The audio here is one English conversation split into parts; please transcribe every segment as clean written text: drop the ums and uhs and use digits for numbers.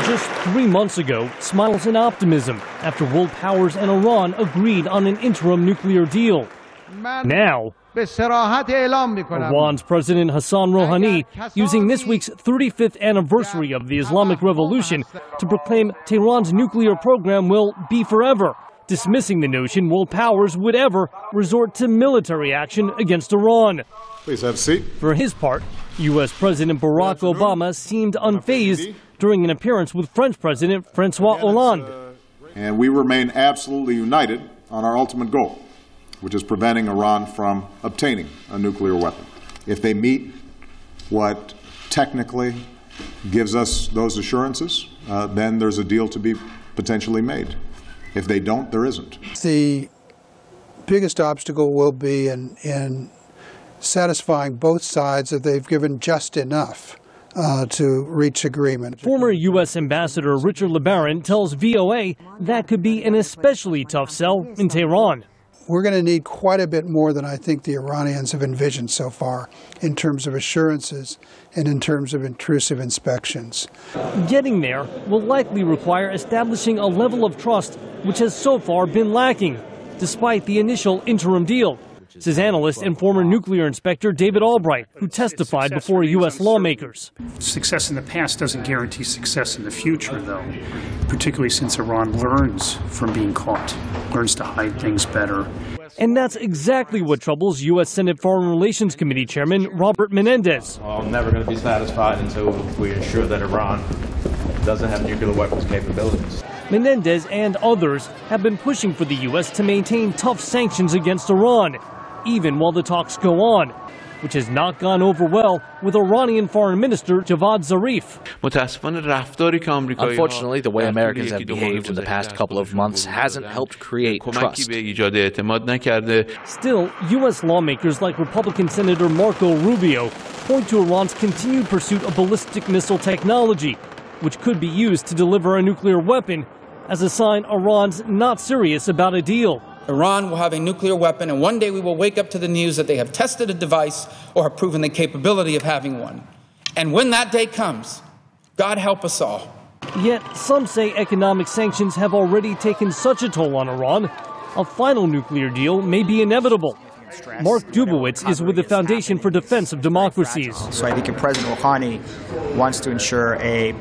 just 3 months ago smiles in optimism after world powers and Iran agreed on an interim nuclear deal. Now, Iran's President Hassan Rouhani using this week's 35th anniversary of the Islamic Revolution to proclaim Tehran's nuclear program will be forever, dismissing the notion world powers would ever resort to military action against Iran. Please have a seat. For his part, U.S. President Barack Obama seemed unfazed during an appearance with French President François Hollande. And we remain absolutely united on our ultimate goal, which is preventing Iran from obtaining a nuclear weapon. If they meet what technically gives us those assurances, then there's a deal to be potentially made. If they don't, there isn't. The biggest obstacle will be in satisfying both sides that they've given just enough to reach agreement. Former U.S. Ambassador Richard LeBaron tells VOA that could be an especially tough sell in Tehran. We're going to need quite a bit more than I think the Iranians have envisioned so far in terms of assurances and in terms of intrusive inspections. Getting there will likely require establishing a level of trust which has so far been lacking, despite the initial interim deal, says analyst and former nuclear inspector David Albright, who testified before U.S. lawmakers. Success in the past doesn't guarantee success in the future, though, particularly since Iran learns from being caught, learns to hide things better. And that's exactly what troubles U.S. Senate Foreign Relations Committee Chairman Robert Menendez. Well, I'm never going to be satisfied until we ensure that Iran doesn't have nuclear weapons capabilities. Menendez and others have been pushing for the U.S. to maintain tough sanctions against Iran, even while the talks go on, which has not gone over well with Iranian Foreign Minister Javad Zarif. Unfortunately, the way Americans have behaved in the past couple of months hasn't helped create trust. Still, U.S. lawmakers like Republican Senator Marco Rubio point to Iran's continued pursuit of ballistic missile technology, which could be used to deliver a nuclear weapon, as a sign Iran's not serious about a deal. Iran will have a nuclear weapon, and one day we will wake up to the news that they have tested a device or have proven the capability of having one. And when that day comes, God help us all. Yet some say economic sanctions have already taken such a toll on Iran, a final nuclear deal may be inevitable. Mark Dubowitz is with the Foundation for Defense of Democracies. So I think if President Rouhani wants to ensure a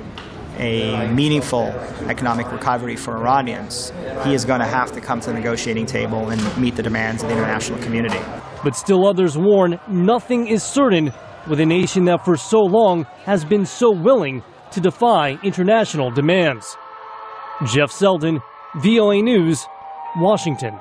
meaningful economic recovery for Iranians, he is going to have to come to the negotiating table and meet the demands of the international community. But still others warn nothing is certain with a nation that for so long has been so willing to defy international demands. Jeff Seldin, VOA News, Washington.